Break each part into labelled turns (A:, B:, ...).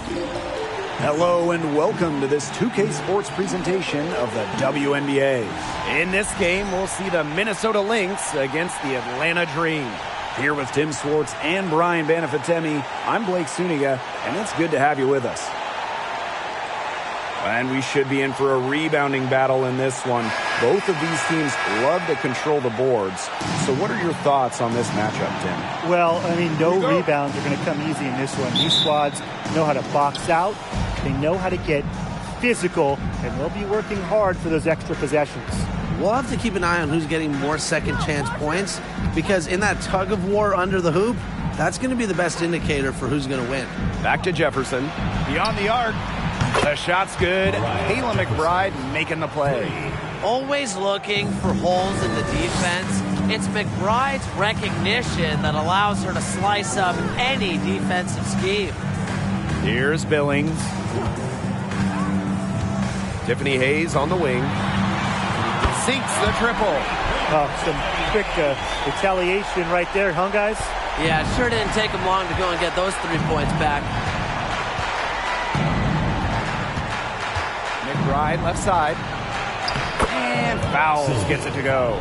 A: Hello and welcome to this 2K Sports presentation of the WNBA. In this game, we'll see the Minnesota Lynx against the Atlanta Dream. Here with Tim Swartz and Brian Banafitemi, I'm Blake Suniga, and it's good to have you with us. And we should be in for a rebounding battle in this one. Both of these teams love to control the boards. So what are your thoughts on this matchup, Tim?
B: Well, I mean, no rebounds are going to come easy in this one. These squads know how to box out. They know how to get physical, and they'll be working hard for those extra possessions.
C: We'll have to keep an eye on who's getting more second chance points, because in that tug of war under the hoop, that's going to be the best indicator for who's going to win.
A: Back to Jefferson. Beyond the arc. The shot's good. Kayla McBride making the play.
D: Always looking for holes in the defense. It's McBride's recognition that allows her to slice up any defensive scheme.
A: Here's Billings. Tiffany Hayes on the wing. Sinks the triple.
B: Some quick retaliation right there, huh, guys?
D: Yeah, it sure didn't take them long to go and get those 3 points back.
A: McBride left side. And Fowles gets it to go.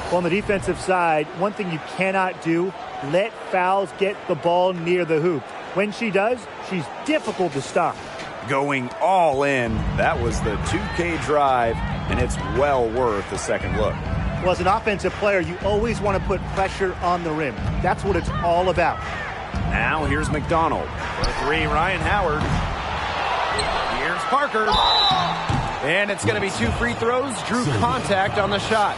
B: Well, on the defensive side, one thing you cannot do, let Fowles get the ball near the hoop. When she does, she's difficult to stop.
A: Going all in. That was the 2K drive, and it's well worth the second look.
B: Well, as an offensive player, you always want to put pressure on the rim. That's what it's all about.
A: Now here's McDonald. For three, Ryan Howard. Here's Parker. And it's going to be 2 free throws. Drew contact on the shot.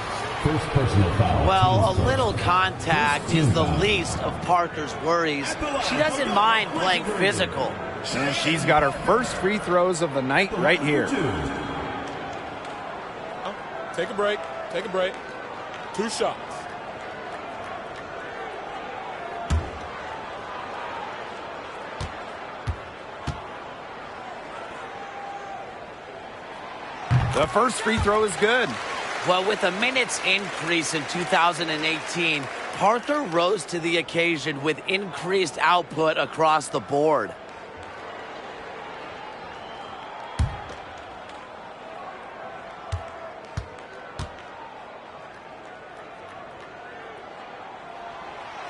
D: Well, a little contact is the least of Parker's worries. She doesn't mind playing physical.
A: And she's got her first free throws of the night right here.
E: Take a break. Take a break. 2 shots.
A: The first free throw is good.
D: Well, with a minutes increase in 2018, Parker rose to the occasion with increased output across the board.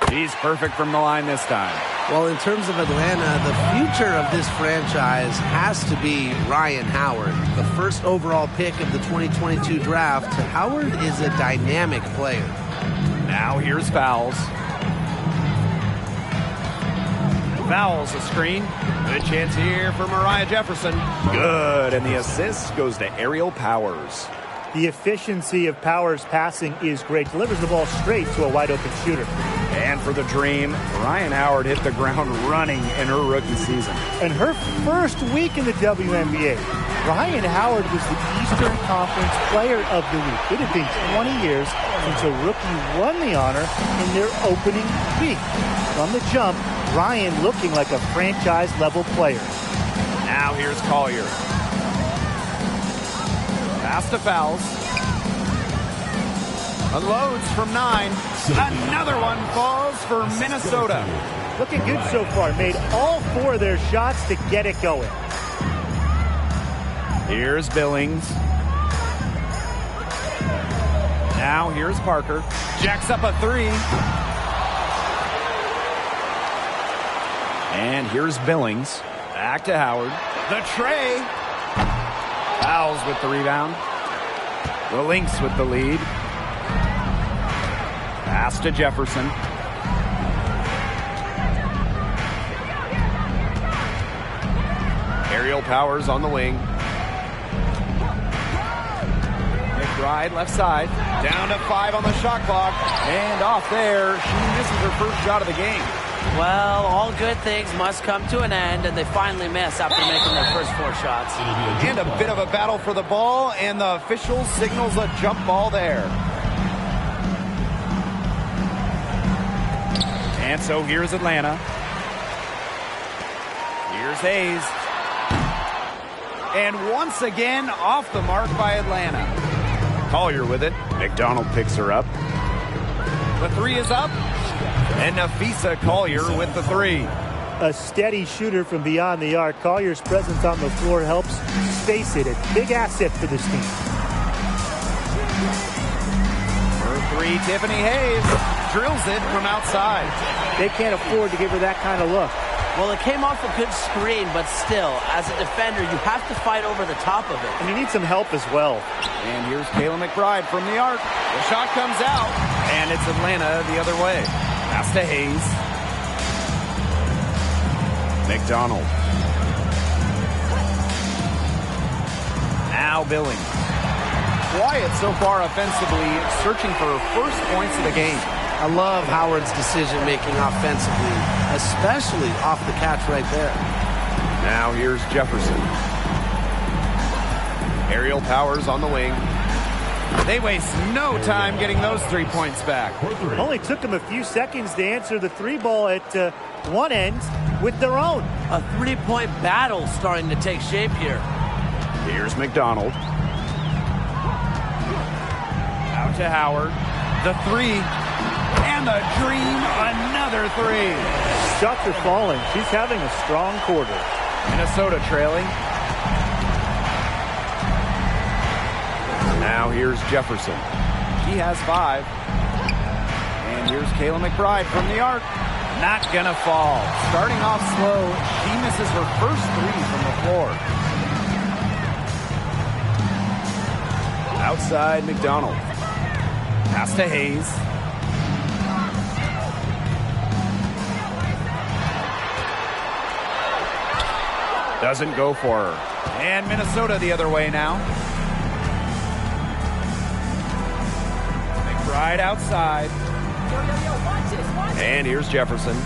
A: She's perfect from the line this time.
C: Well, in terms of Atlanta, the future of this franchise has to be Ryan Howard, the first overall pick of the 2022 draft. Howard is a dynamic player.
A: Now here's Fowles. Fowles a screen. Good chance here for Mariah Jefferson. Good, and the assist goes to Aerial Powers.
B: The efficiency of Powers' passing is great. Delivers the ball straight to a wide-open shooter.
A: And for the Dream, Ryan Howard hit the ground running in her rookie season.
B: In her first week in the WNBA, Ryan Howard was the Eastern Conference Player of the Week. It had been 20 years since a rookie won the honor in their opening week. From the jump, Ryan looking like a franchise-level player.
A: Now here's Collier. Pass to Fowles. Unloads from 9. Another one falls for Minnesota.
B: Looking good so far. Made all 4 of their shots to get it going.
A: Here's Billings. Now here's Parker. Jacks up a 3. And here's Billings. Back to Howard. The tray. Fowles with the rebound. The Lynx with the lead. Pass to Jefferson. Aerial Powers on the wing. McBride left side. Down to 5 on the shot clock. And off there. She misses her first shot of the game.
D: Well, all good things must come to an end, and they finally miss after making their first 4 shots.
A: And a bit of a battle for the ball, and the official signals a jump ball there. And so here's Atlanta. Here's Hayes. And once again, off the mark by Atlanta. Collier with it. McDonald picks her up. The 3 is up. And Nafisa Collier with the 3.
B: a steady shooter from beyond the arc. Collier's presence on the floor helps space it. A big asset for this team.
A: For three, Tiffany Hayes drills it from outside.
B: They can't afford to give her that kind of look.
D: Well, it came off a good screen, but still, as a defender, you have to fight over the top of it.
B: And you need some help as well.
A: And here's Kayla McBride from the arc. The shot comes out, and it's Atlanta the other way. Pass to Hayes. McDonald. Now Billings. Quiet so far offensively, searching for first points of the game.
C: I love Howard's decision-making offensively, especially off the catch right there.
A: Now here's Jefferson. Aerial Powers on the wing. They waste no time getting those 3 points back.
B: Only took them a few seconds to answer the three ball at one end with their own.
D: A three-point battle starting to take shape here.
A: Here's McDonald. Out to Howard. The three. And the dream, another three.
B: Shots are falling. She's having a strong quarter.
A: Minnesota trailing. Now here's Jefferson. He has 5. And here's Kayla McBride from the arc. Not gonna fall. Starting off slow, she misses her first 3 from the floor. Outside McDonald. Pass to Hayes. Doesn't go for her. And Minnesota the other way now. McBride outside. And here's Jefferson.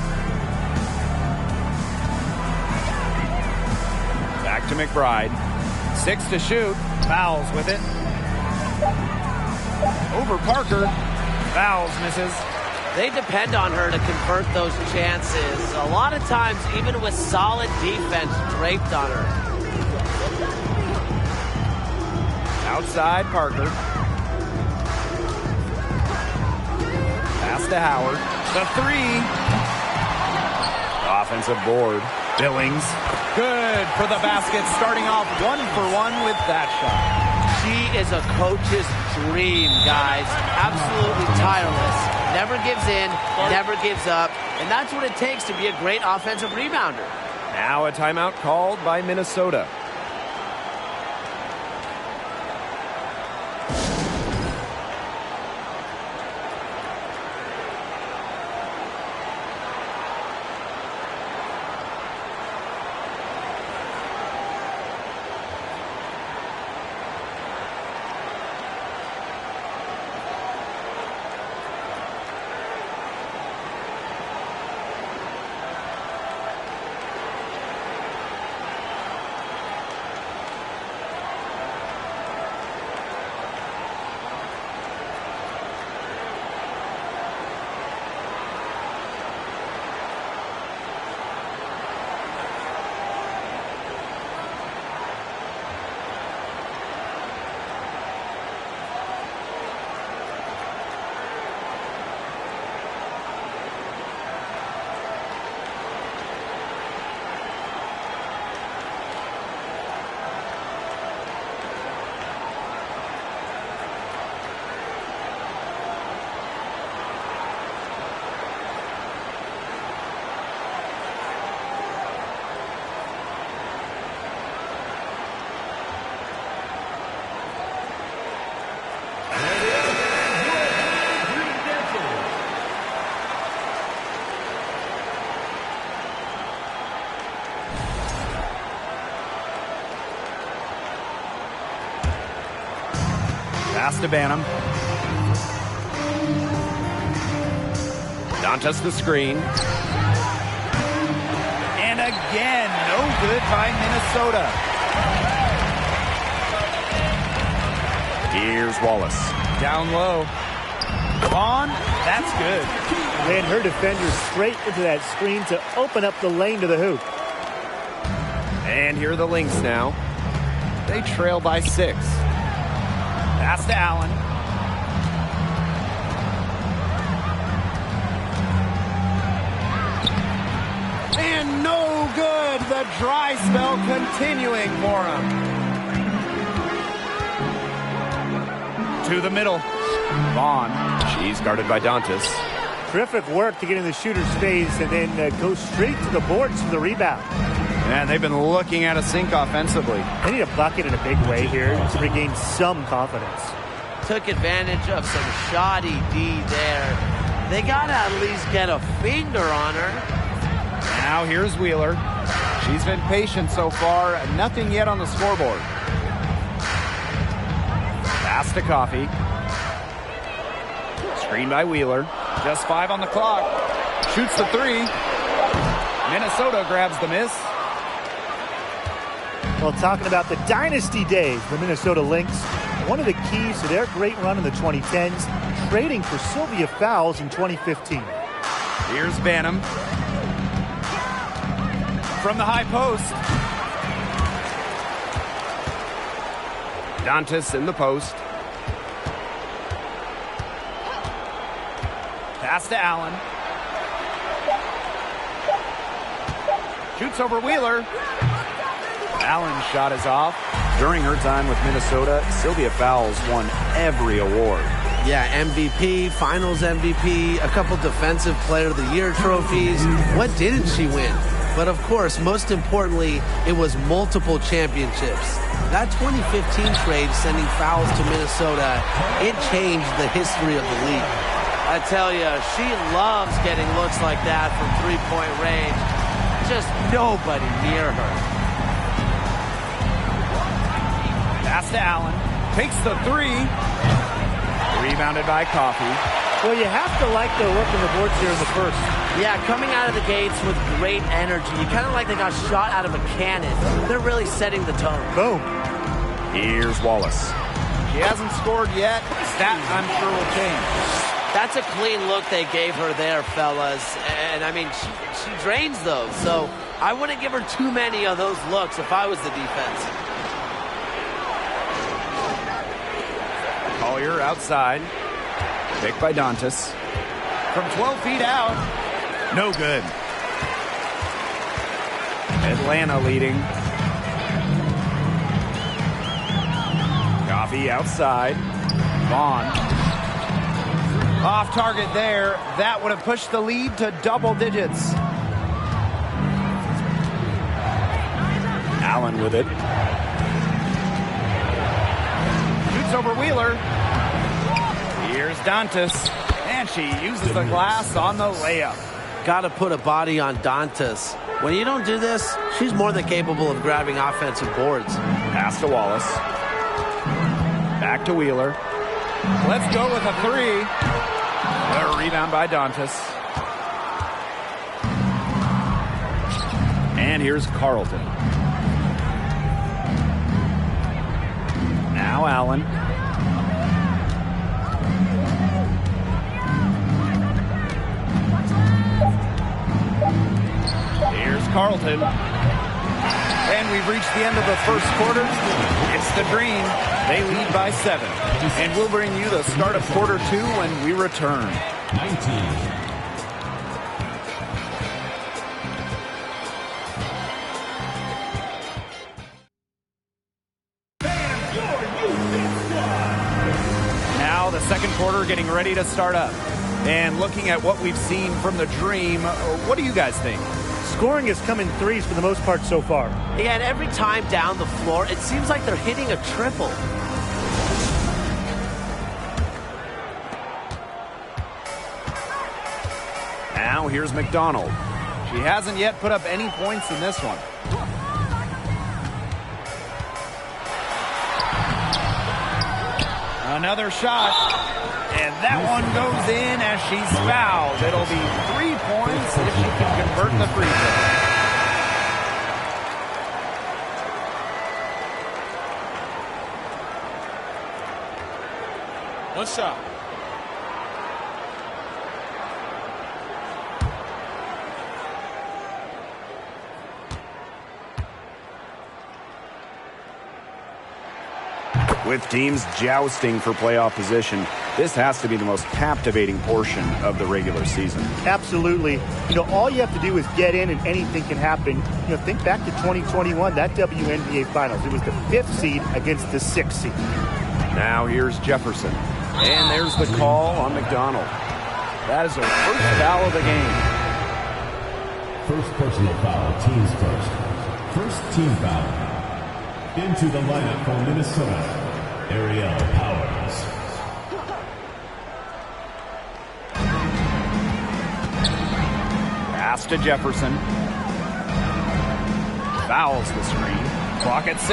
A: Back to McBride. 6 to shoot. Fouls with it. Over Parker. Fouls, misses.
D: They depend on her to convert those chances. A lot of times, even with solid defense draped on her.
A: Outside Parker. Pass to Howard. The 3. Offensive board. Billings. Good for the basket. Starting off 1 for 1 with that shot.
D: She is a coach's dream, guys. Absolutely tireless. Never gives in, never gives up. And that's what it takes to be a great offensive rebounder.
A: Now a timeout called by Minnesota. Pass to Banham. Dantas the screen. And again, no good by Minnesota. Here's Wallace. Down low. On. That's good.
B: Ran her defender straight into that screen to open up the lane to the hoop.
A: And here are the Lynx now. They trail by 6. Pass to Allen. And no the dry spell continuing for him. To the middle. Vaughn. She's guarded by Dantas.
B: Terrific work to get in the shooter's face and then go straight to the boards for the rebound.
A: And they've been looking at a sink offensively.
B: They need a bucket in a big way here to regain some confidence.
D: Took advantage of some shoddy D there. They got to at least get a finger on her.
A: Now here's Wheeler. She's been patient so far. Nothing yet on the scoreboard. Pass to Coffey. Screen by Wheeler. Just 5 on the clock. Shoots the 3. Minnesota grabs the miss.
B: Well, talking about the dynasty days, the Minnesota Lynx, one of the keys to their great run in the 2010s, trading for Sylvia Fowles in 2015.
A: Here's Banham. From the high post. Dantas in the post. Pass to Allen. Shoots over Wheeler. Allen's shot is off. During her time with Minnesota, Sylvia Fowles won every award.
C: Yeah, MVP, Finals MVP, a couple Defensive Player of the Year trophies. What didn't she win? But of course, most importantly, it was multiple championships. That 2015 trade sending Fowles to Minnesota, it changed the history of the league.
D: I tell you, she loves getting looks like that from three-point range. Just nobody near her.
A: Pass to Allen. Takes the 3. Rebounded by Coffey.
B: Well, you have to like the look in the boards here in the first.
D: Yeah, coming out of the gates with great energy. You kind of like they got shot out of a cannon. They're really setting the tone.
B: Boom.
A: Here's Wallace. She hasn't scored yet. That, I'm sure, will change.
D: That's a clean look they gave her there, fellas. And, I mean, she drains those. So I wouldn't give her too many of those looks if I was the defense.
A: Collier outside. Picked by Dantas. From 12 feet out. No good. Atlanta leading. Coffey outside. Vaughn. Off target there. That would have pushed the lead to double digits. Allen with it. Shoots over Wheeler. Here's Dantas. And she uses the glass on the layup.
C: Got to put a body on Dantas. When you don't do this, she's more than capable of grabbing offensive boards.
A: Pass to Wallace. Back to Wheeler. Let's go with a 3. A rebound by Dantas. And here's Carlton. Now Allen. Here's Carlton. And we've reached the end of the first quarter. It's the Dream. They lead by 7. And we'll bring you the start of quarter 2 when we return.
F: 19.
A: Now the second quarter getting ready to start up. And looking at what we've seen from the Dream, what do you guys think?
B: Scoring has come in threes for the most part so far.
D: Yeah, and every time down the floor, it seems like they're hitting a triple.
A: Now here's McDonald. She hasn't yet put up any points in this one. Another shot. And that one goes in as she's fouled. It'll be 3 points if she can convert the free throw.
E: One shot.
A: With teams jousting for playoff position, This has to be the most captivating portion of the regular season.
B: Absolutely. All you have to do is get in and anything can happen. Think back to 2021, that WNBA Finals. It was the 5th seed against the 6th seed.
A: Now here's Jefferson. And there's the call on McDonald. That is her first foul of the game.
F: First personal foul, teams first. First team foul. Into the lineup for Minnesota, Ariel Powers.
A: Pass to Jefferson. Fouls the screen. Clock at 6.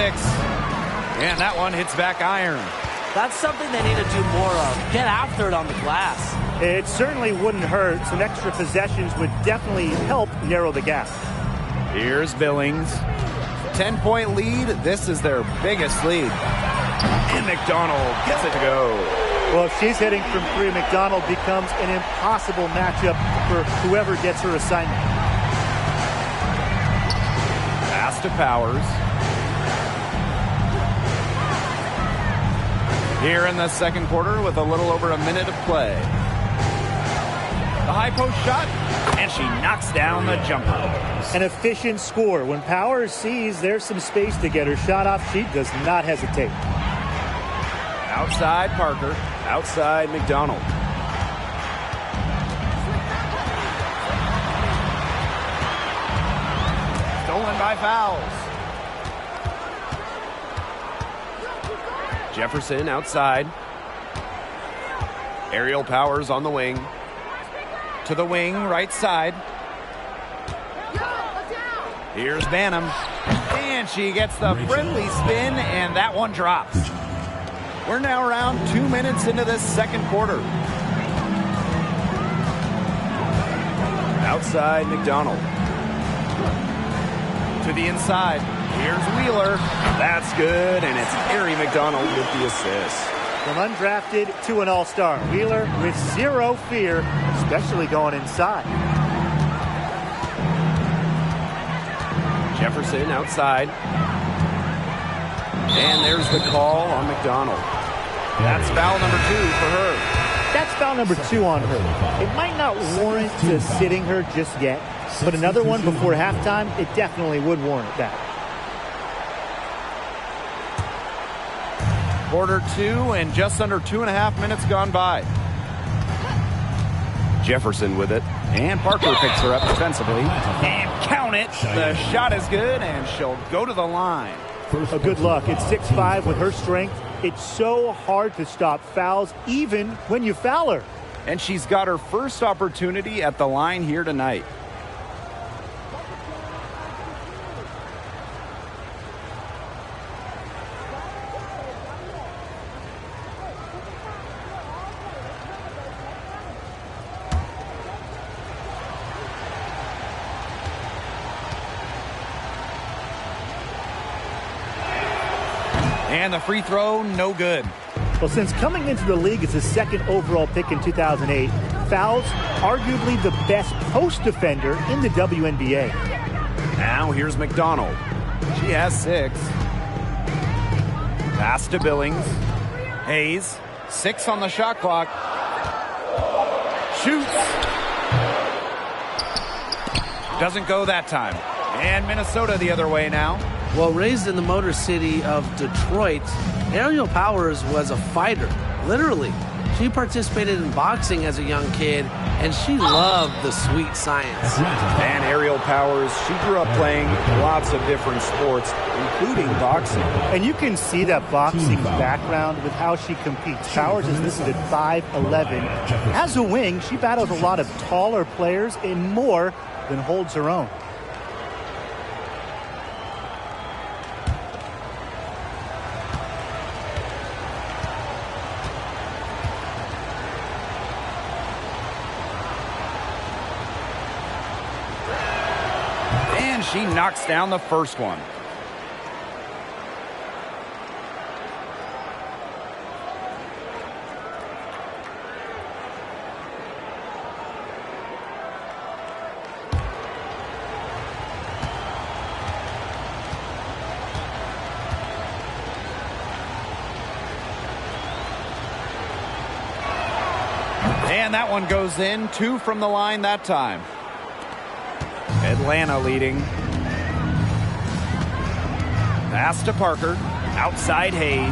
A: And that one hits back iron.
D: That's something they need to do more of. Get after it on the glass.
B: It certainly wouldn't hurt. Some extra possessions would definitely help narrow the gap.
A: Here's Billings. 10-point lead. This is their biggest lead. And McDonald gets it to go.
B: Well, if she's hitting from 3, McDonald becomes an impossible matchup for whoever gets her assignment.
A: Pass to Powers. Here in the second quarter with a little over a minute of play. The high post shot, and she knocks down the jumper.
B: An efficient score. When Powers sees there's some space to get her shot off, she does not hesitate.
A: Outside Parker, outside McDonald. Stolen by fouls. Jefferson outside. Ariel Powers on the wing. To the wing, right side. Here's Banham. And she gets the friendly spin, and that one drops. We're now around 2 minutes into this second quarter. Outside Macdonald. To the inside. Here's Wheeler. That's good, and it's Ari McDonald with the assist.
B: From undrafted to an all-star, Wheeler with zero fear, especially going inside.
A: Jefferson outside. And there's the call on McDonald. That's foul number 2 for her.
B: That's foul number 2 on her. It might not warrant sitting her just yet, but another one before halftime, it definitely would warrant that.
A: Quarter 2 and just under 2.5 minutes gone by. Jefferson with it. And Parker picks her up defensively. And count it. The shot is good, and she'll go to the line.
B: A good luck. It's 6'5" with her strength. It's so hard to stop fouls, even when you foul her.
A: And she's got her first opportunity at the line here tonight. And the free throw, no good.
B: Well, since coming into the league as the second overall pick in 2008, Fowles arguably the best post defender in the WNBA.
A: Now here's McDonald. She has 6. Pass to Billings. Hayes, 6 on the shot clock. Shoots. Doesn't go that time. And Minnesota the other way now.
C: Well, raised in the Motor City of Detroit, Ariel Powers was a fighter, literally. She participated in boxing as a young kid, and she loved the sweet science.
A: And Ariel Powers, she grew up playing lots of different sports, including boxing.
B: And you can see that boxing background with how she competes. Powers is listed at 5'11". As a wing, she battles a lot of taller players and more than holds her own.
A: She knocks down the first one. And that one goes in. 2 from the line that time. Atlanta leading. Pass to Parker. Outside Hayes.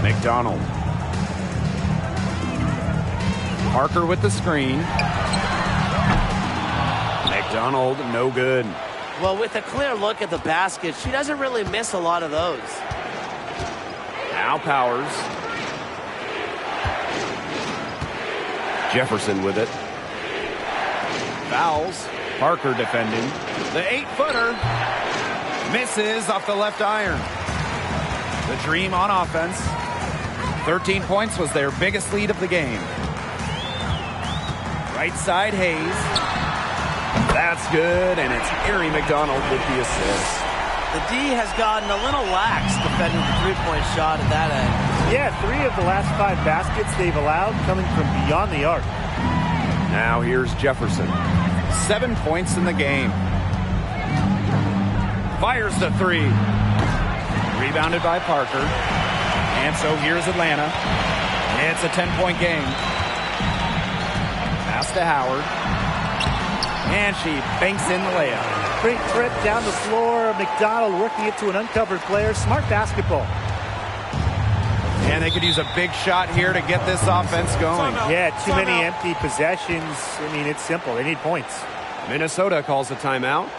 A: McDonald. Parker with the screen. McDonald, no good.
D: Well, with a clear look at the basket, she doesn't really miss a lot of those.
A: Now Powers. Jefferson with it. Fouls. Parker defending. The 8-footer. Misses off the left iron. The Dream on offense. 13 points was their biggest lead of the game. Right side, Hayes. That's good, and it's Erie McDonald with the assist.
D: The D has gotten a little lax defending the three-point shot at that end.
B: Yeah, 3 of the last 5 baskets they've allowed coming from beyond the arc.
A: Now here's Jefferson. 7 points in the game. Fires the 3. Rebounded by Parker. And so here's Atlanta. It's a 10-point game. Pass to Howard. And she banks in the layup.
B: Great trip down the floor. McDonald working it to an uncovered player. Smart basketball.
A: And they could use a big shot here to get this offense going.
B: Yeah, too many empty possessions. I mean, it's simple. They need points.
A: Minnesota calls a timeout.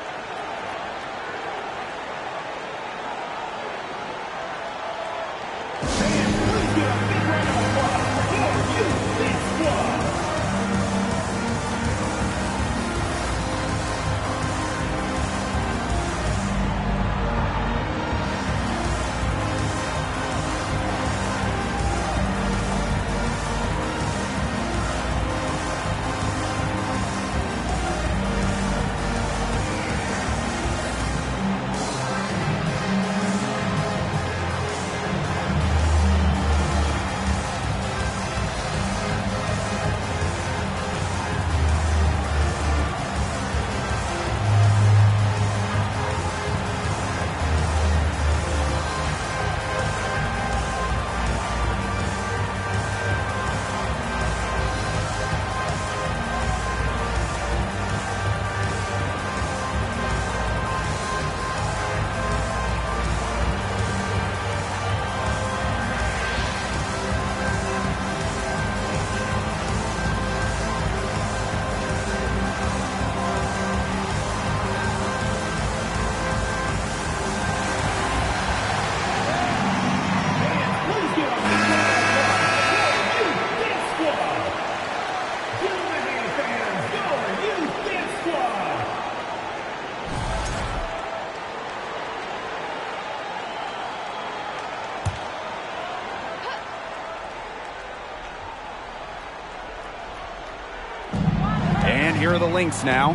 A: Here are the Lynx now.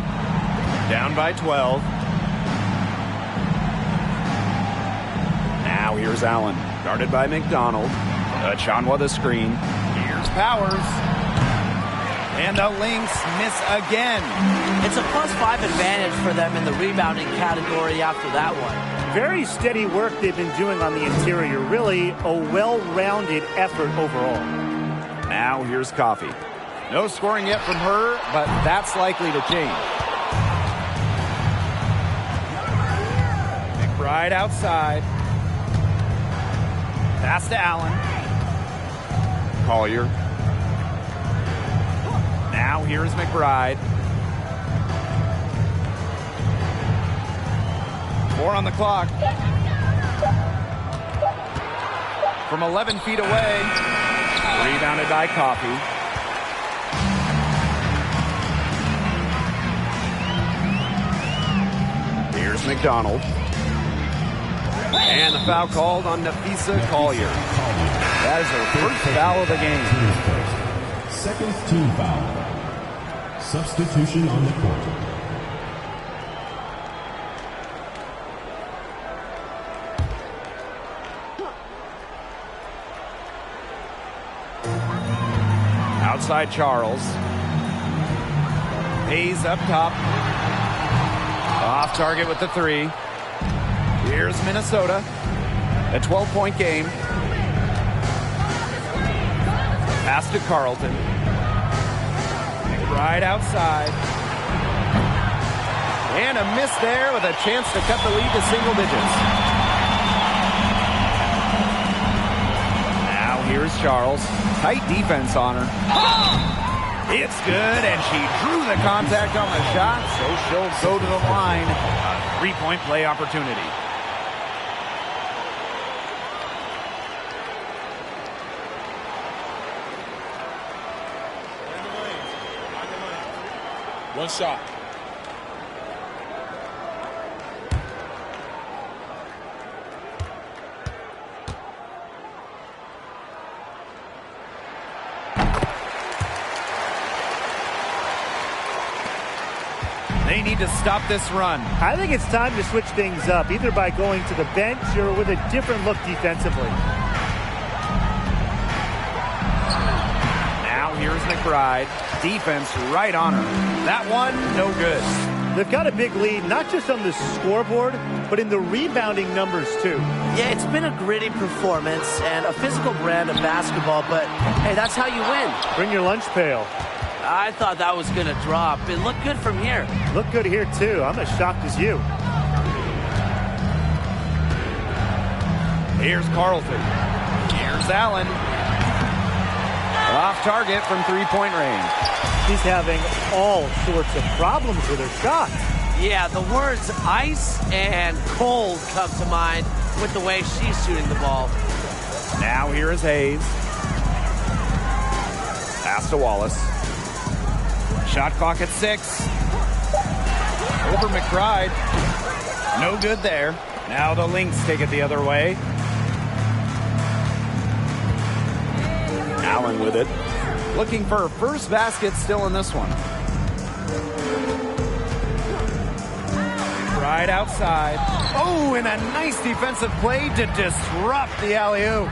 A: Down by 12. Now here's Allen. Guarded by McDonald. Chanwa the screen. Here's Powers. And the Lynx miss again.
D: It's a +5 advantage for them in the rebounding category after that one.
B: Very steady work they've been doing on the interior. Really a well-rounded effort overall.
A: Now here's Coffey. No scoring yet from her, but that's likely to change. McBride outside. Pass to Allen. Collier. Now here's McBride. 4 on the clock. From 11 feet away. Rebounded by Coffey. Here's McDonald. And the foul called on Nafisa Collier. That is her first foul of the game.
F: Second team foul. Substitution on the court.
A: Outside Charles. Hayes up top. Off target with the 3. Here's Minnesota. A 12-point game. Pass to Carlton. Right outside. And a miss there with a chance to cut the lead to single digits. Now here's Charles. Tight defense on her. It's good, and she drew the contact on the shot, so she'll go to the line. A three-point play opportunity.
E: One shot.
A: They need to stop this run.
B: I think it's time to switch things up, either by going to the bench or with a different look defensively.
A: Now here's McBride. Defense right on her. That one, no good.
B: They've got a big lead, not just on the scoreboard, but in the rebounding numbers, too.
C: Yeah, it's been a gritty performance and a physical brand of basketball, but, hey, that's how you win.
B: Bring your lunch pail.
C: I thought that was going to drop. It looked good from here.
B: Look good here, too. I'm as shocked as you.
A: Here's Carlton. Here's Allen. Off target from three-point range.
B: She's having all sorts of problems with her shot.
C: Yeah, the words ice and cold come to mind with the way she's shooting the ball.
A: Now here is Hayes. Pass to Wallace. Shot clock at 6. Over McBride. No good there. Now the Lynx take it the other way. Allen with it. Looking for her first basket still in this one. Right outside. Oh, and a nice defensive play to disrupt the alley-oop.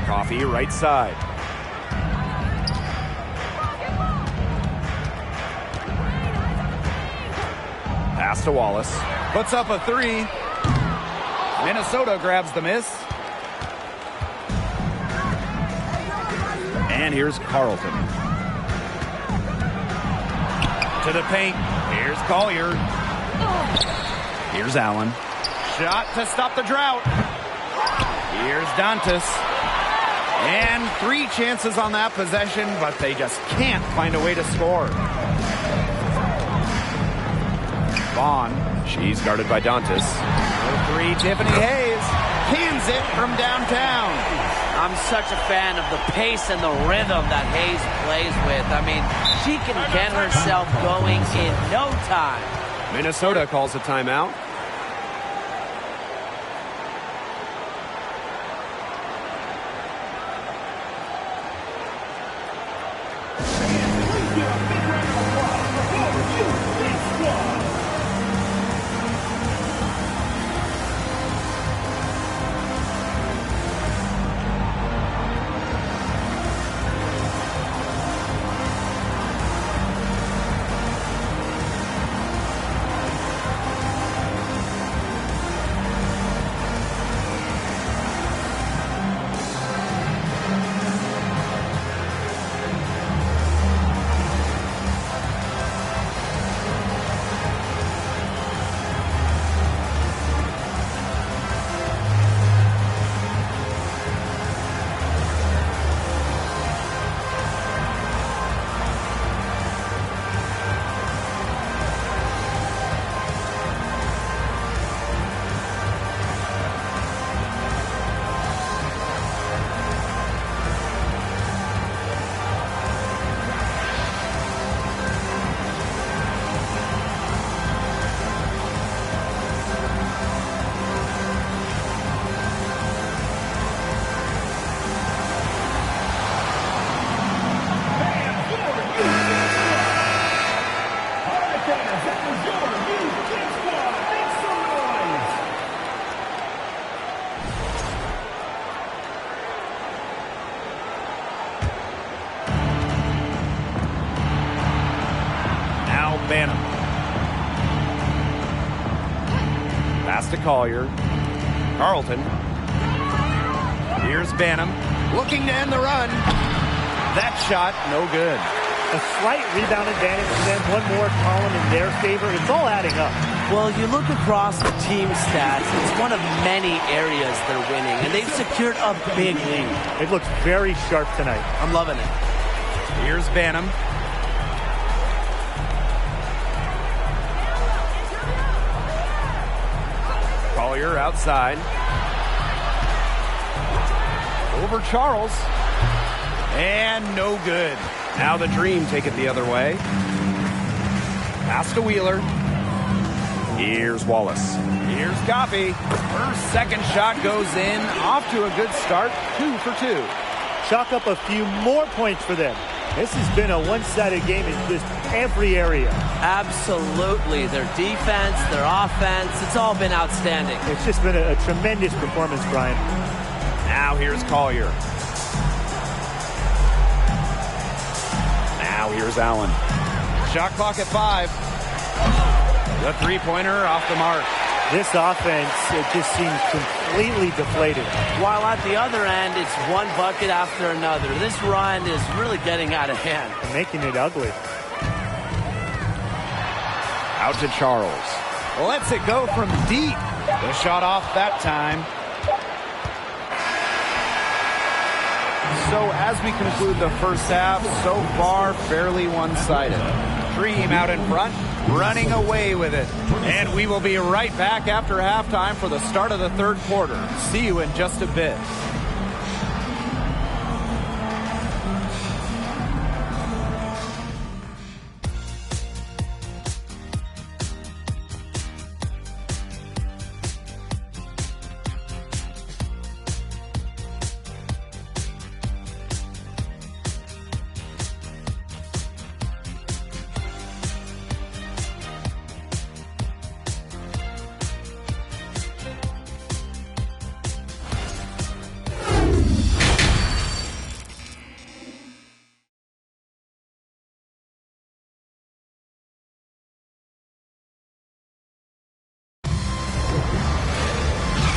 A: Coffee right side. Pass to Wallace. Puts up a three. Minnesota grabs the miss. And here's Carlton. To the paint. Here's Collier. Here's Allen. Shot to stop the drought. Here's Dantas. And 3 chances on that possession, but they just can't find a way to score. Vaughn. She's guarded by Dantas. 3, Tiffany Hayes. Cans it from downtown.
D: I'm such a fan of the pace and the rhythm that Hayes plays with. I mean, she can get herself going in no time.
A: Minnesota calls a timeout. Banham. Pass to Collier. Carlton. Here's Banham looking to end the run. That shot, no good.
B: A slight rebound advantage for them. One more column in their favor. It's all adding up.
D: Well, you look across the team stats, it's one of many areas they're winning, and they've secured a big lead.
B: It looks very sharp tonight.
D: I'm loving it.
A: Here's Banham. Collier outside. Over Charles. And no good. Now the Dream take it the other way. Pass to Wheeler. Here's Wallace. Here's Coffey. Her second shot goes in. Off to a good start. 2 for 2.
B: Chalk up a few more points for them. This has been a one-sided game in just every area.
D: Absolutely. Their defense, their offense, it's all been outstanding.
B: It's just been a tremendous performance, Brian.
A: Now here's Collier. Now here's Allen. Shot clock at 5. The three-pointer off the mark.
B: This offense, it just seems completely deflated.
D: While at the other end, it's one bucket after another. This run is really getting out of hand.
B: And making it ugly.
A: Out to Charles. Lets it go from deep. The shot off that time. So as we conclude the first half, so far fairly one-sided. Dream out in front, running away with it. And we will be right back after halftime for the start of the third quarter. See you in just a bit.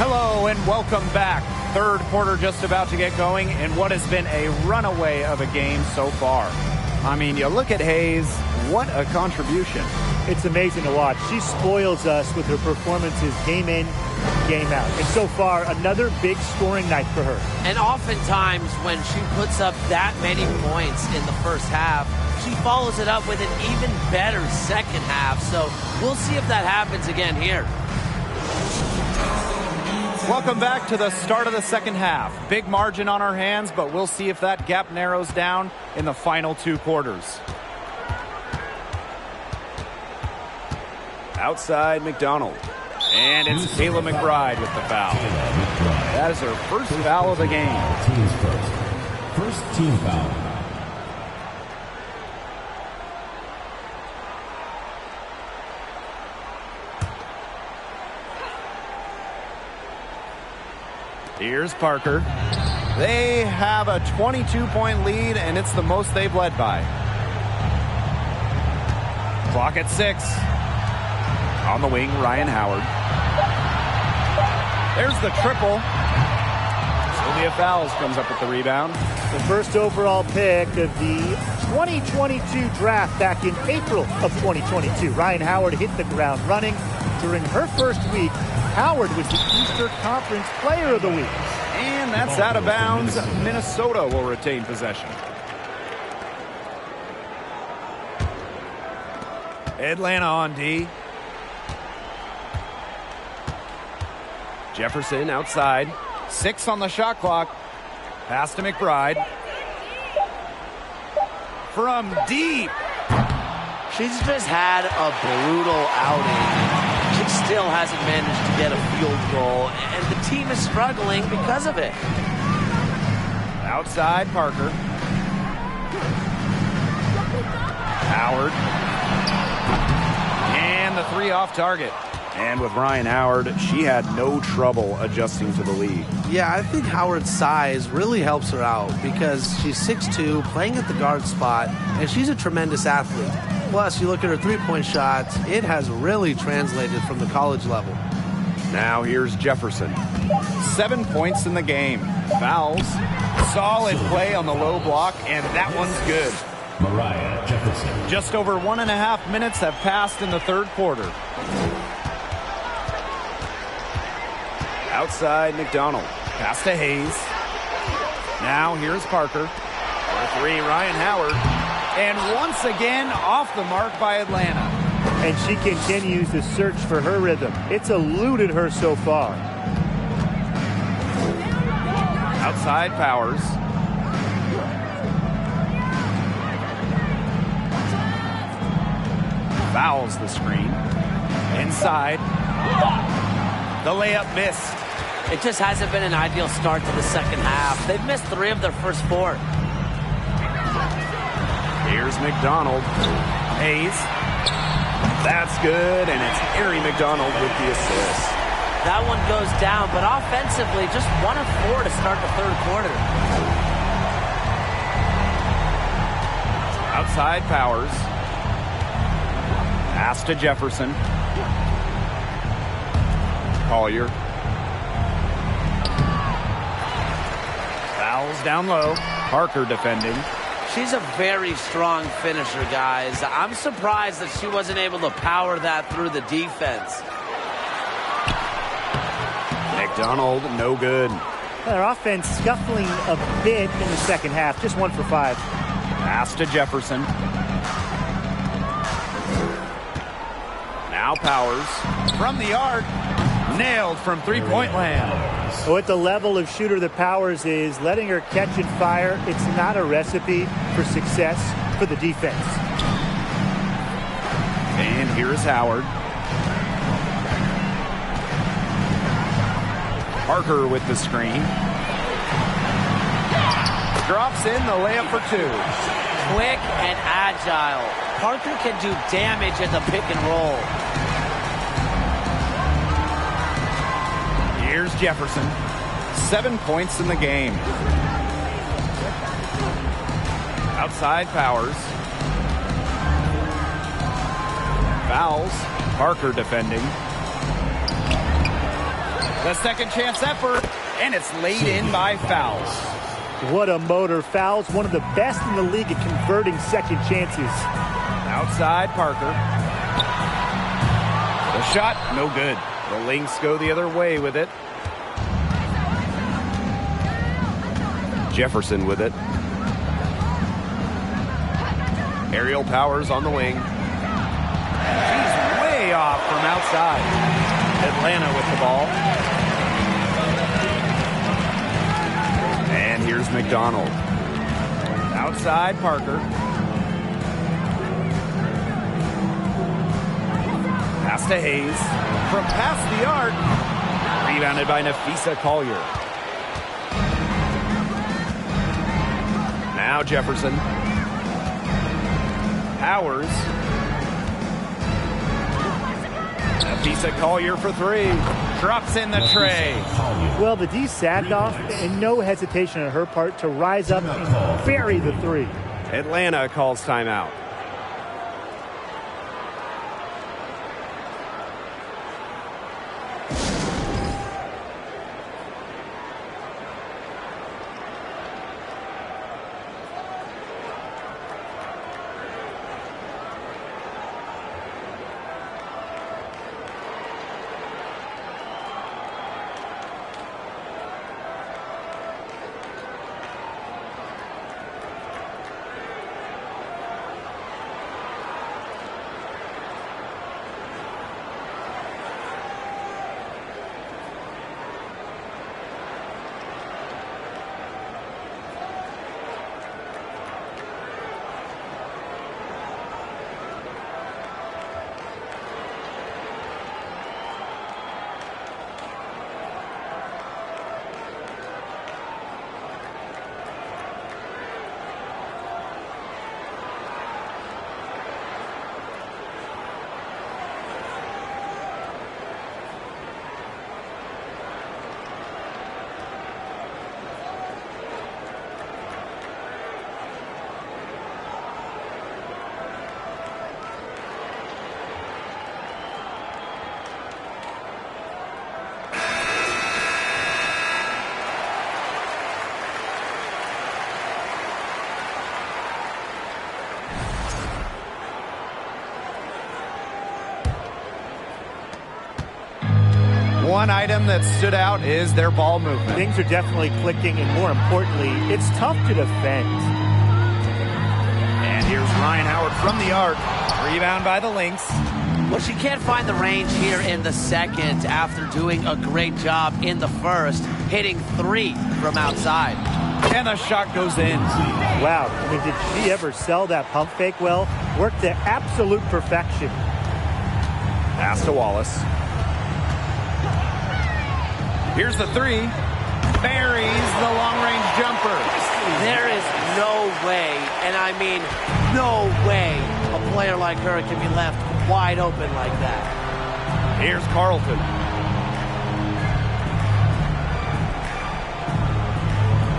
A: Hello and welcome back. Third quarter just about to get going in what has been a runaway of a game so far. I mean, you look at Hayes, what a contribution.
B: It's amazing to watch. She spoils us with her performances game in, game out. And so far, another big scoring night for her.
D: And oftentimes when she puts up that many points in the first half, she follows it up with an even better second half. So we'll see if that happens again here.
A: Welcome back to the start of the second half. Big margin on our hands, but we'll see if that gap narrows down in the final two quarters. Outside McDonald. And it's Kayla McBride with the foul. That is her first foul of the game.
F: Team's first. First team foul.
A: Here's Parker. They have a 22-point lead, and it's the most they've led by. Clock at 6. On the wing, Ryan Howard. There's the triple. Sylvia Fowles comes up with the rebound.
B: The first overall pick of the 2022 draft back in April of 2022. Ryan Howard hit the ground running. During her first week, Howard was the Eastern Conference Player of the Week.
A: And that's out of bounds. Minnesota will retain possession. Atlanta on D. Jefferson outside. 6 on the shot clock. Pass to McBride. From deep.
D: She's just had a brutal outing. She still hasn't managed to get a field goal, and the team is struggling because of it.
A: Outside Parker. Howard. And the 3 off target. And with Ryan Howard, she had no trouble adjusting to the lead.
C: Yeah, I think Howard's size really helps her out because she's 6'2", playing at the guard spot, and she's a tremendous athlete. Plus, you look at her three-point shots, it has really translated from the college level.
A: Now here's Jefferson. 7 points in the game. Fouls. Solid play on the low block, and that one's good.
F: Mariah Jefferson.
A: Just over 1.5 minutes have passed in the third quarter. Outside McDonald. Pass to Hayes. Now here's Parker. For three, Ryan Howard. And once again, off the mark by Atlanta.
B: And she continues to search for her rhythm. It's eluded her so far.
A: Outside Powers. Fouls the screen. Inside. The layup missed.
D: It just hasn't been an ideal start to the second half. They've missed 3 of their first 4.
A: Here's McDonald. Hayes. That's good, and it's Harry McDonald with the assist.
D: That one goes down, but offensively, just 1 of 4 to start the third quarter.
A: Outside Powers. Pass to Jefferson. Collier. Fouls down low. Parker defending.
D: She's a very strong finisher, guys. I'm surprised that she wasn't able to power that through the defense.
A: McDonald, no good.
B: Their offense scuffling a bit in the second half. Just 1 for 5.
A: Pass to Jefferson. Now Powers. From the arc. Nailed from three-point land.
B: With the level of shooter that Powers is, letting her catch and fire, it's not a recipe for success for the defense.
A: And here's Howard. Parker with the screen. Drops in the layup for 2.
D: Quick and agile. Parker can do damage at the pick and roll.
A: Here's Jefferson. 7 points in the game. Outside Powers. Fouls. Parker defending. The second chance effort, and it's laid in by Fouls.
B: What a motor. Fouls, one of the best in the league at converting second chances.
A: Outside Parker. The shot, no good. The Lynx go the other way with it. Jefferson with it. Aerial Powers on the wing. He's way off from outside. Atlanta with the ball. And here's McDonald. Outside Parker. Pass to Hayes. From past the arc. Rebounded by Nafisa Collier. Now Jefferson. Powers. Nafisa Collier for 3. Drops in the tray.
B: Well, the D sagged off, and no hesitation on her part to rise up and bury the 3.
A: Atlanta calls timeout. one item that stood out is their ball movement.
B: Things are definitely clicking, and more importantly, it's tough to defend.
A: And here's Ryan Howard from the arc. Rebound by the Lynx.
D: Well, she can't find the range here in the second after doing a great job in the first, hitting 3 from outside.
A: And the shot goes in.
B: Wow, I mean, did she ever sell that pump fake well? Worked to absolute perfection.
A: Pass to Wallace. Here's the 3. Buries the long-range jumper.
D: There is no way, and I mean no way, a player like her can be left wide open like that.
A: Here's Carlton.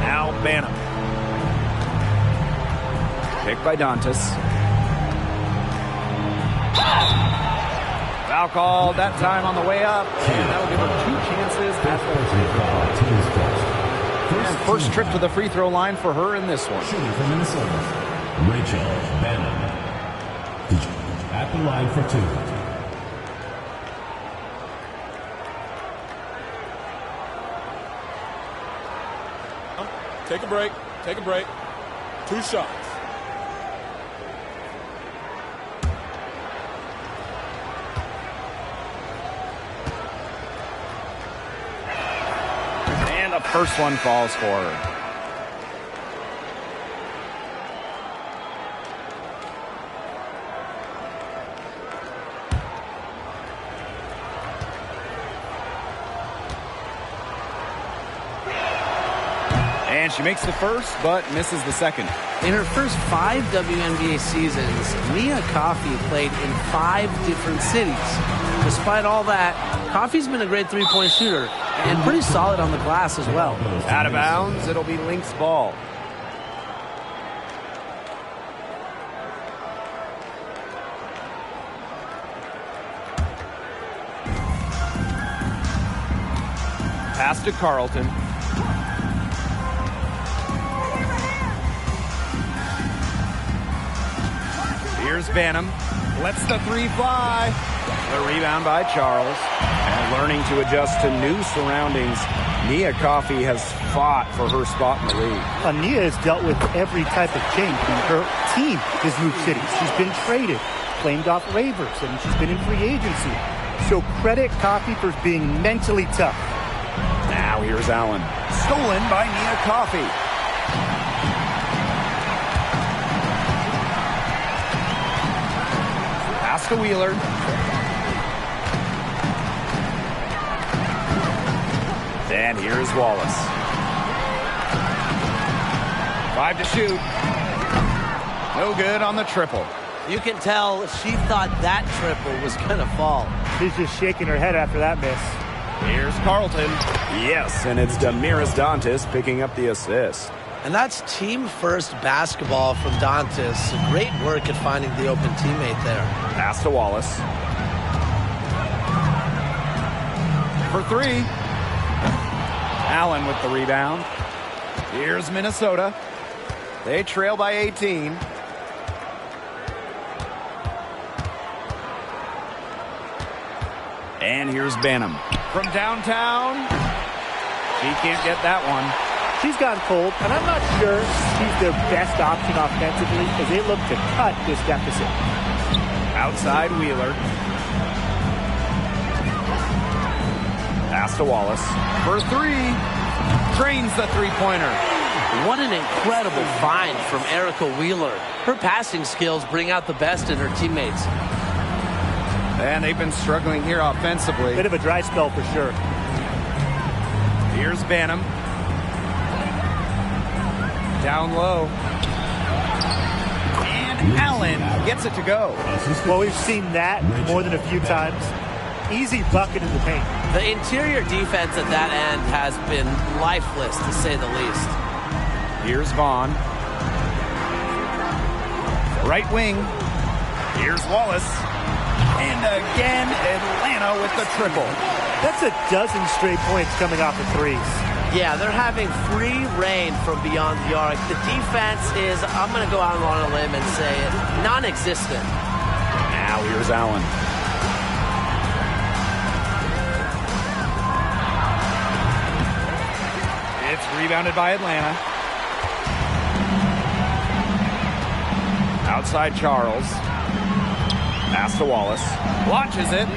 A: Now Banham. Picked by Dantas. Foul called that time on the way up, and that'll give her 2 chances. And first trip to the free throw line for her in this one.
F: Shooting from Minnesota, Rachel Bannon. At the line for 2.
E: Take a break. Take a break. 2 shots.
A: And the first one falls for her. And she makes the first, but misses the second.
C: In her first 5 WNBA seasons, Mia Coffey played in 5 different cities. Despite all that, Coffey's been a great three-point shooter and pretty solid on the glass as well.
A: Out of bounds, it'll be Lynx ball. Pass to Carlton. Here's Banham. Lets the 3 fly. The rebound by Charles. And learning to adjust to new surroundings, Mia Coffey has fought for her spot in the league.
B: Nia has dealt with every type of change. Her team has moved cities. She's been traded, claimed off waivers, and she's been in free agency. So credit Coffey for being mentally tough.
A: Now here's Allen. Stolen by Mia Coffey. Pass to Wheeler. And here's Wallace. 5 to shoot. No good on the triple.
D: You can tell she thought that triple was going to fall.
B: She's just shaking her head after that miss.
A: Here's Carlton. Yes, and it's Damiris Dantas picking up the assist.
C: And that's team-first basketball from Dantas. Great work at finding the open teammate there.
A: Pass to Wallace. For 3. Allen with the rebound. Here's Minnesota. They trail by 18. And here's Banham. From downtown. She can't get that one.
B: She's gone cold, and I'm not sure she's their best option offensively as they look to cut this deficit.
A: Outside Wheeler. Pass to Wallace. For 3. Drains the three-pointer.
D: What an incredible find from Erica Wheeler. Her passing skills bring out the best in her teammates.
A: And they've been struggling here offensively.
B: Bit of a dry spell for sure.
A: Here's Banham. Down low. And Allen gets it to go.
B: Well, we've seen that more than a few times. Easy bucket in the paint.
D: The interior defense at that end has been lifeless, to say the least.
A: Here's Vaughn. Right wing. Here's Wallace. And again, Atlanta with the triple.
B: That's a dozen straight points coming off of threes.
D: Yeah, they're having free reign from beyond the arc. The defense is, I'm going to go out on a limb and say it, non-existent.
A: Now here's Allen. Rebounded by Atlanta. Outside Charles. Pass to Wallace. Launches it.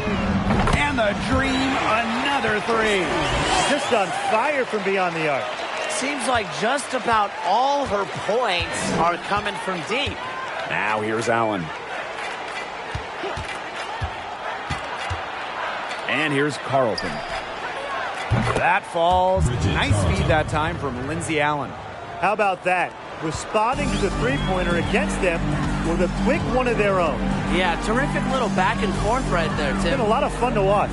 A: And the Dream, another three.
B: Just on fire from beyond the arc.
D: Seems like just about all her points are coming from deep.
A: Now here's Allen. And here's Carlton. That falls. Nice feed that time from Lindsey Allen.
B: How about that? Responding to the three-pointer against them with a quick one of their own.
D: Yeah, terrific little back and forth right there, Tim.
B: It's been a lot of fun to watch.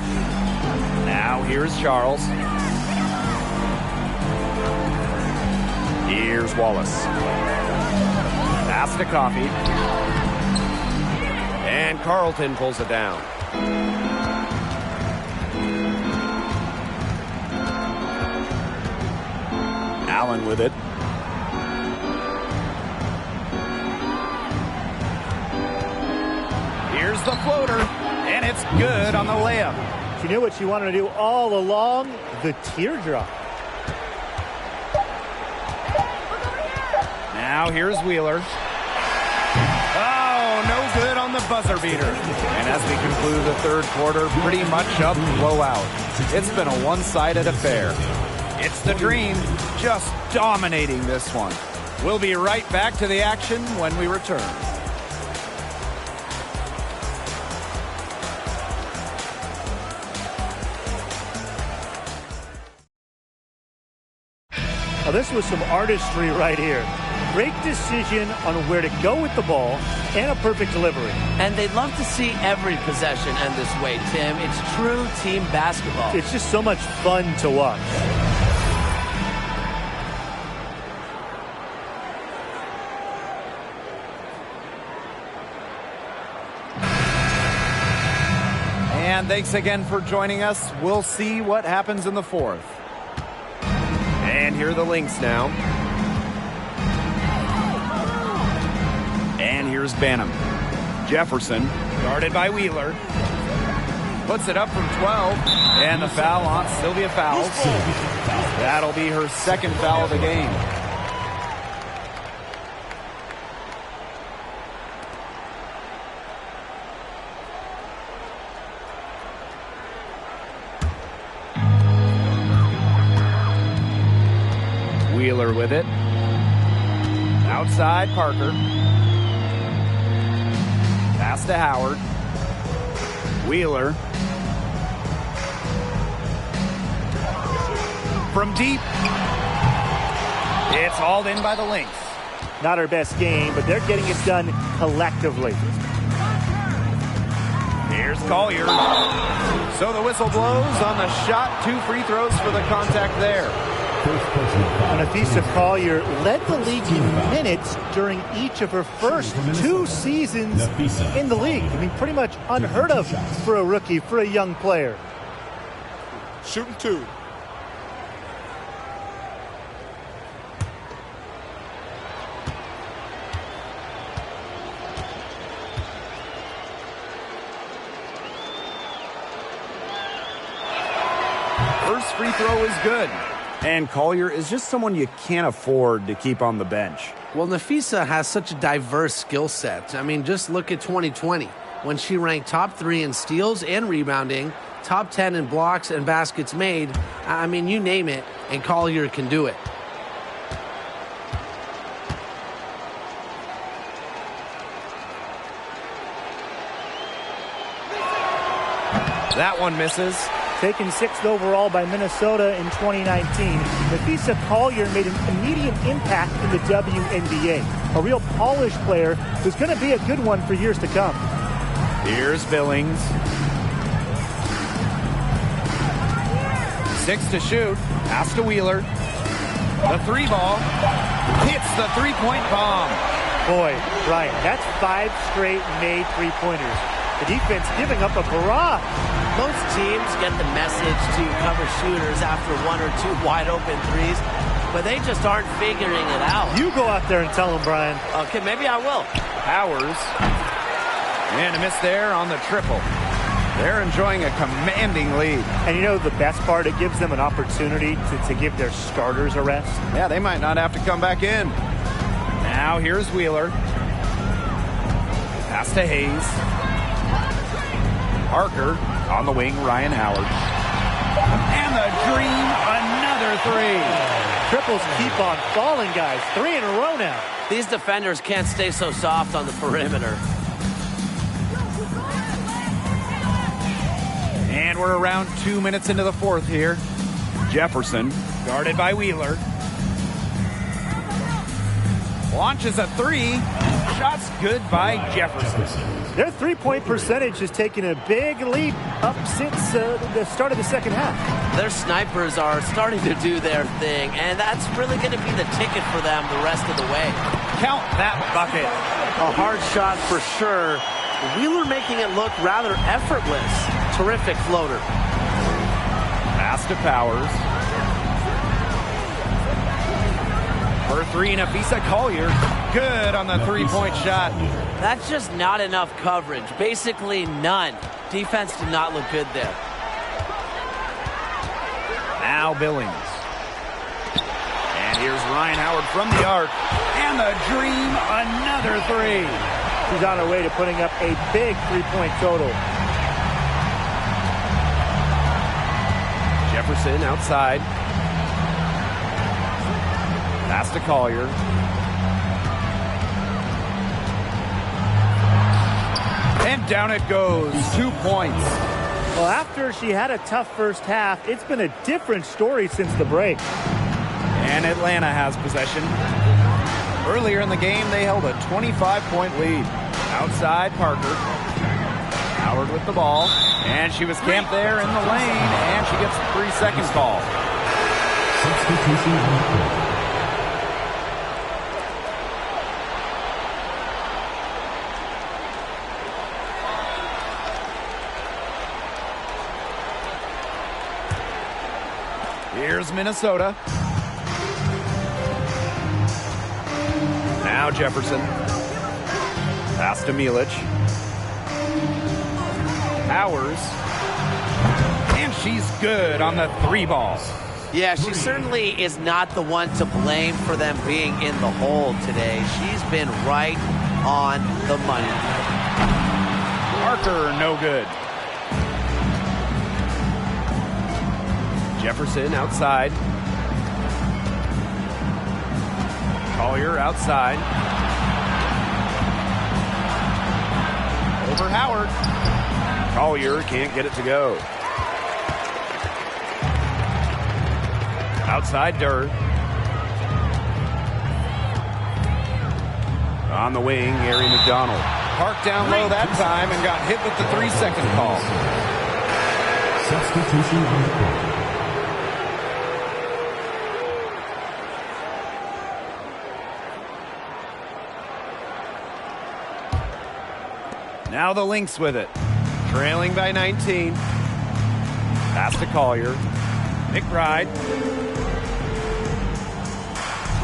A: Now here's Charles. Here's Wallace. Pass to Coffey. And Carlton pulls it down. Allen with it. Here's the floater, and it's good on the layup.
B: She knew what she wanted to do all along, the teardrop.
A: Now here's Wheeler. Oh, no good on the buzzer beater. And as we conclude the third quarter, pretty much a blowout. It's been a one-sided affair. It's the Dream just dominating this one. We'll be right back to the action when we return.
B: Now, this was some artistry right here. Great decision on where to go with the ball and a perfect delivery.
D: And they'd love to see every possession end this way, Tim. It's true team basketball.
B: It's just so much fun to watch.
A: And thanks again for joining us. We'll see what happens in the fourth. And here are the Lynx now. And here's Banham. Jefferson, guarded by Wheeler. Puts it up from 12. And the foul on Sylvia Fowles. That'll be her second foul of the game. Wheeler with it. Outside Parker. Pass to Howard. Wheeler. From deep. It's hauled in by the Lynx.
B: Not her best game, but they're getting it done collectively.
A: Here's Collier. So the whistle blows on the shot. 2 free throws for the contact there.
B: Nafisa Collier led the league in minutes during each of her first 2 seasons in the league. I mean, pretty much unheard of for a rookie, for a young player.
E: Shooting 2.
A: First free throw is good. And Collier is just someone you can't afford to keep on the bench.
C: Well, Nafisa has such a diverse skill set. I mean, just look at 2020 when she ranked top 3 in steals and rebounding, top 10 in blocks and baskets made. I mean, you name it, and Collier can do it.
A: That one misses.
B: Taken 6th overall by Minnesota in 2019, Nafisa Collier made an immediate impact in the WNBA. A real polished player who's going to be a good one for years to come.
A: Here's Billings. 6 to shoot. Pass to Wheeler. The 3 ball. Hits the 3-point bomb.
B: Boy, Ryan, that's 5 straight made 3-pointers. The defense giving up a barrage.
D: Most teams get the message to cover shooters after 1 or 2 wide open threes, but they just aren't figuring it out.
B: You go out there and tell them, Brian.
D: Okay, maybe I will.
A: Powers. And a miss there on the triple. They're enjoying a commanding lead.
B: And you know the best part? It gives them an opportunity to give their starters a rest.
A: Yeah, they might not have to come back in. Now here's Wheeler. Pass to Hayes. Parker on the wing, Ryan Howard. And the dream, another three.
B: Triples keep on falling, guys. 3 in a row now.
D: These defenders can't stay so soft on the perimeter.
A: And we're around 2 minutes into the fourth here. Jefferson, guarded by Wheeler. Launches a three. Shot's good by Jefferson.
B: Their three-point percentage has taken a big leap up since the start of the second half.
D: Their snipers are starting to do their thing, and that's really going to be the ticket for them the rest of the way.
A: Count that bucket.
C: A hard shot for sure. Wheeler making it look rather effortless. Terrific floater.
A: Pass to Powers. For three, Nafisa Collier. Good on the three-point shot.
D: That's just not enough coverage. Basically none. Defense did not look good there.
A: Now Billings. And here's Ryan Howard from the arc. And the dream, another three.
B: She's on her way to putting up a big three-point total.
A: Jefferson outside. Pass to Collier. And down it goes. 2 points.
B: Well, after she had a tough first half, it's been a different story since the break.
A: And Atlanta has possession. Earlier in the game, they held a 25-point lead. Outside, Parker. Howard with the ball. And she was camped there in the lane, and she gets a 3-second call.
F: Substitution on the court.
A: Here's Minnesota. Now Jefferson. Pass to Milic. Powers. And she's good on the three ball.
D: Yeah, she certainly is not the one to blame for them being in the hole today. She's been right on the money.
A: Parker, no good. Jefferson outside. Collier outside. Over Howard. Collier can't get it to go. Outside Durr. On the wing, Ari McDonald. Parked down low that time and got hit with the 3-second call.
F: Substitution on the court.
A: Now the Lynx with it. Trailing by 19. Pass to Collier. McBride.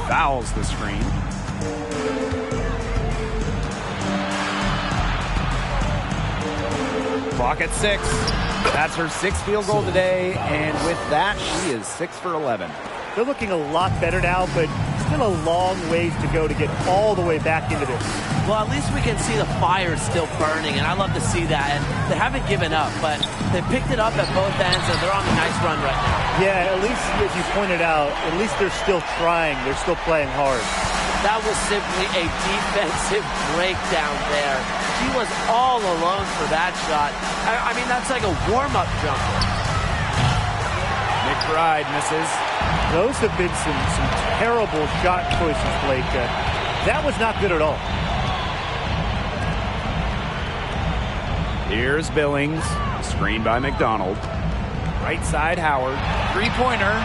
A: Fouls the screen. Clock at 6. That's her 6th field goal today, and with that, she is 6 for 11.
B: They're looking a lot better now, but still a long ways to go to get all the way back into this.
D: Well, at least we can see the fire still burning, and I love to see that. And they haven't given up, but they picked it up at both ends, and they're on a nice run right now.
B: Yeah, at least, as you pointed out, at least they're still trying. They're still playing hard.
D: That was simply a defensive breakdown there. She was all alone for that shot. I mean, that's like a warm-up jumper.
A: McBride misses.
B: Those have been some terrible shot choices, Blake. That was not good at all.
A: Here's Billings. Screened by McDonald. Right side, Howard. Three-pointer.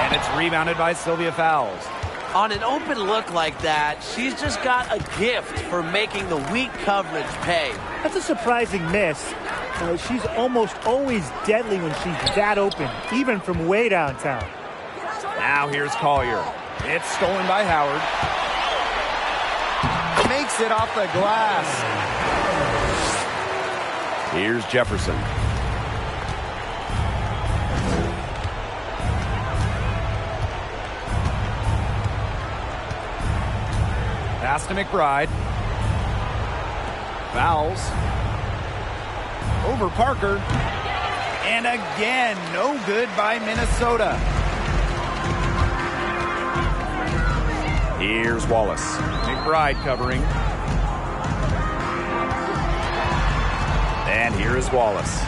A: And it's rebounded by Sylvia Fowles.
D: On an open look like that, she's just got a gift for making the weak coverage pay.
B: That's a surprising miss. She's almost always deadly when she's that open, even from way downtown.
A: Now here's Collier. It's stolen by Howard. Makes it off the glass. Here's Jefferson. Pass to McBride. Fouls. Over Parker. And again, no good by Minnesota. Here's Wallace. McBride covering. And here is Wallace.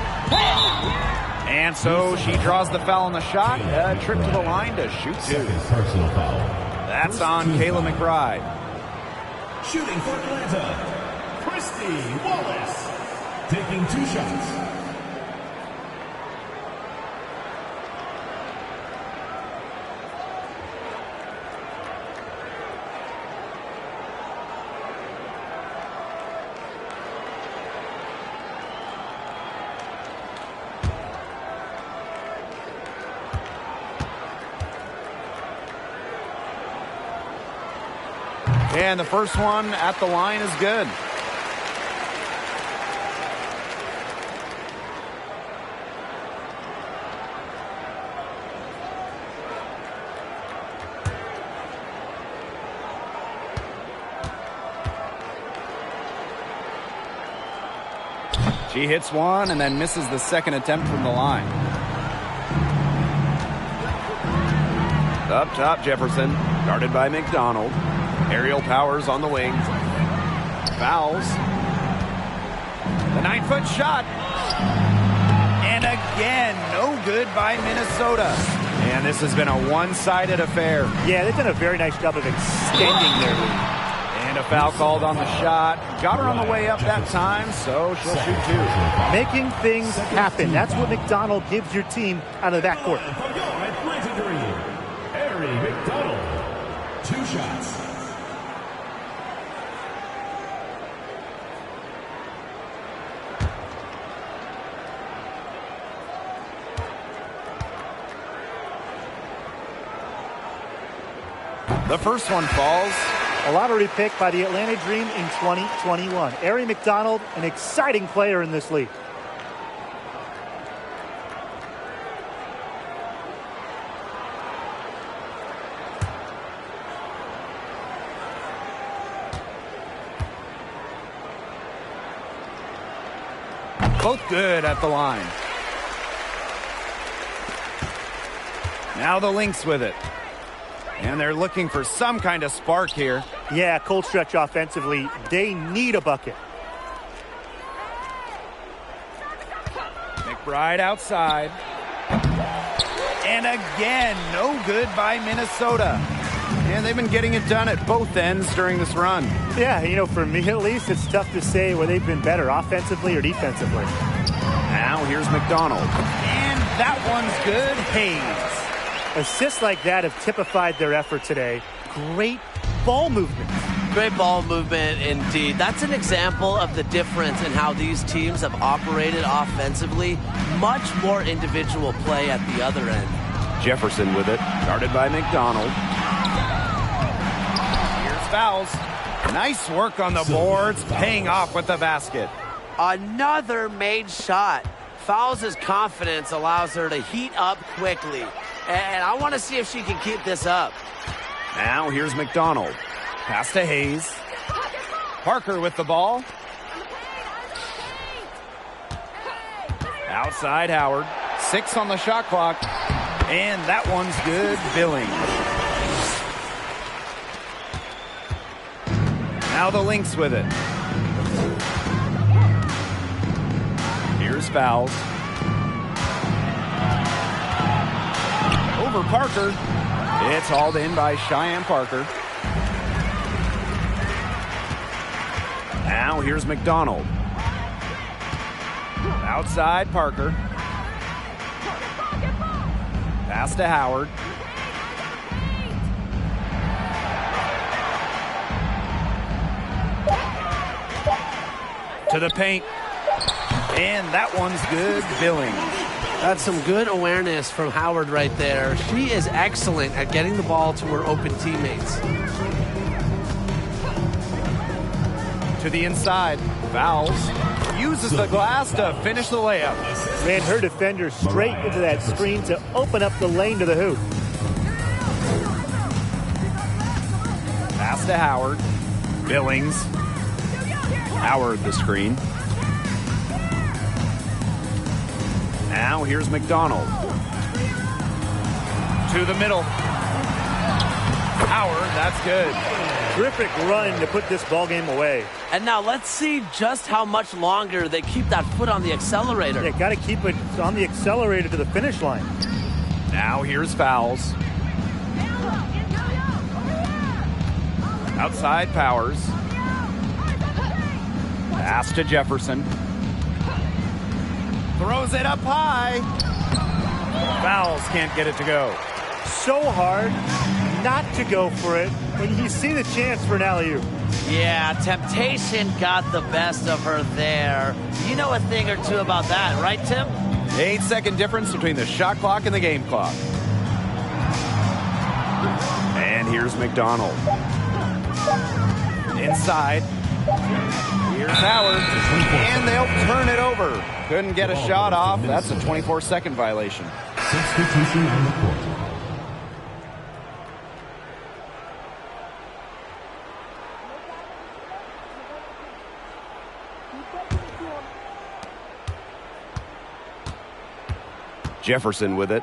A: And so she draws the foul on the shot. A trip to the line to shoot two.
F: Personal foul.
A: That's on Kayla McBride.
F: Shooting for Atlanta, Christy Wallace. Taking 2 shots.
A: And the first one at the line is good. She hits one and then misses the second attempt from the line. Up top, Jefferson, guarded by McDonald. Aerial powers on the wing. Fouls. The 9-foot shot. And again, no good by Minnesota. And this has been a one-sided affair.
B: Yeah, they've done a very nice job of extending their lead.
A: And a foul called on the shot. Got her on the way up that time, so she'll shoot two.
B: Making things happen. That's what McDonald gives your team out of that court.
F: McDonald, 2 shots.
A: The first one falls.
B: A lottery pick by the Atlanta Dream in 2021. Ari McDonald, an exciting player in this league.
A: Both good at the line. Now the Lynx with it. And they're looking for some kind of spark here.
B: Yeah, cold stretch offensively. They need a bucket.
A: McBride outside. And again, no good by Minnesota. And they've been getting it done at both ends during this run.
B: Yeah, you know, for me at least, it's tough to say where they've been better, offensively or defensively.
A: Now here's McDonald. And that one's good. Hayes.
B: Assists like that have typified their effort today. Great ball movement.
D: Great ball movement indeed. That's an example of the difference in how these teams have operated offensively. Much more individual play at the other end.
A: Jefferson with it, guarded by McDonald. Here's fouls. Nice work on the boards, paying off with the basket.
D: Another made shot. Fouls' confidence allows her to heat up quickly. And I want to see if she can keep this up.
A: Now here's McDonald. Pass to Hayes. Parker with the ball. Outside Howard. 6 on the shot clock. And that one's good. Billing. Now the Lynx with it. Here's fouls. Over Parker. It's hauled in by Cheyenne Parker. Now here's McDonald. Outside Parker. Pass to Howard. To the paint. And that one's good. Billing.
C: That's some good awareness from Howard right there. She is excellent at getting the ball to her open teammates.
A: To the inside. Fouls. uses the glass to finish the layup.
B: Ran her defender straight into that screen to open up the lane to the hoop.
A: Pass to Howard. Billings. Howard the screen. Now here's McDonald. To the middle. Howard, that's good.
B: Terrific run to put this ball game away.
D: And now let's see just how much longer they keep that foot on the accelerator.
B: They got to keep it on the accelerator to the finish line.
A: Now here's fouls. Outside Powers. Pass to Jefferson. Throws it up high. Fouls can't get it to go.
B: So hard not to go for it when you see the chance for an alley-oop.
D: Yeah, temptation got the best of her there. You know a thing or two about that, right, Tim?
A: 8-second difference between the shot clock and the game clock. And here's McDonald. Inside. Here's Howard. And they'll turn it over. Couldn't get a shot off. That's a 24-second violation.
F: Substitution on the court.
A: Jefferson with it.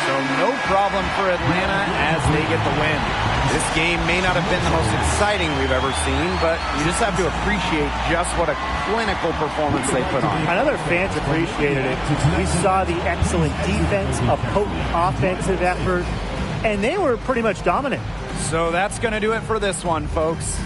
A: So no problem for Atlanta as they get the win. This game may not have been the most exciting we've ever seen, but you just have to appreciate just what a clinical performance they put on.
B: I know their fans appreciated it. We saw the excellent defense, a potent offensive effort, and they were pretty much dominant.
A: So that's going to do it for this one, folks.